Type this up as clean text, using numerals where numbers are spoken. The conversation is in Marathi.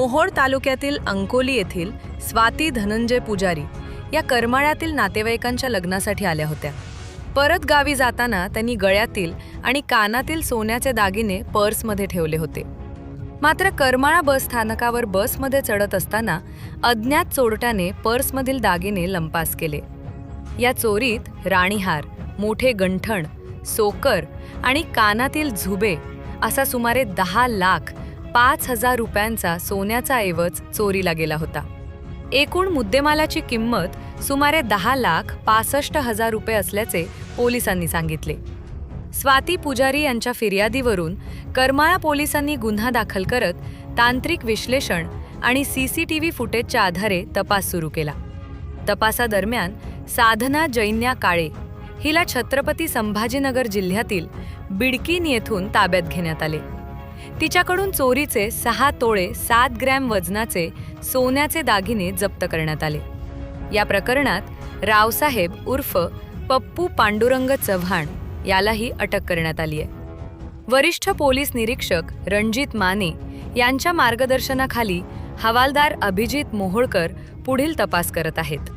मोहोळ तालुक्यातील अंकोली येथील स्वाती धनंजय पुजारी या करमाळ्यातील नातेवाईकांच्या लग्नासाठी आल्या होत्या. परत गावी जाताना त्यांनी गळ्यातील आणि कानातील सोन्याचे दागिने पर्समध्ये ठेवले होते. मात्र करमाळा बस स्थानकावर बसमध्ये चढत असताना अज्ञात चोरट्याने पर्समधील दागिने लंपास केले. या चोरीत राणीहार, मोठे गंठण, सोकर आणि कानातील झुबे असा सुमारे 10,05,000 रुपयांचा सोन्याचा ऐवज चोरीला गेला होता. एकूण मुद्देमालाची किंमत सुमारे 10,65,000 रुपये असल्याचे पोलिसांनी सांगितले. स्वाती पुजारी यांच्या फिर्यादीवरून करमाळा पोलिसांनी गुन्हा दाखल करत तांत्रिक विश्लेषण आणि सीसीटीव्ही फुटेजच्या आधारे तपास सुरू केला. तपासादरम्यान साधना जैन्या काळे हिला छत्रपती संभाजीनगर जिल्ह्यातील बिडकीन येथून ताब्यात घेण्यात आले. तिच्याकडून चोरीचे 6 तोळे 7 ग्रॅम वजनाचे सोन्याचे दागिने जप्त करण्यात आले. या प्रकरणात रावसाहेब उर्फ पप्पू पांडुरंग चव्हाण यालाही अटक करण्यात आली आहे. वरिष्ठ पोलीस निरीक्षक रणजित माने यांच्या मार्गदर्शनाखाली हवालदार अभिजित मोहोळकर पुढील तपास करत आहेत.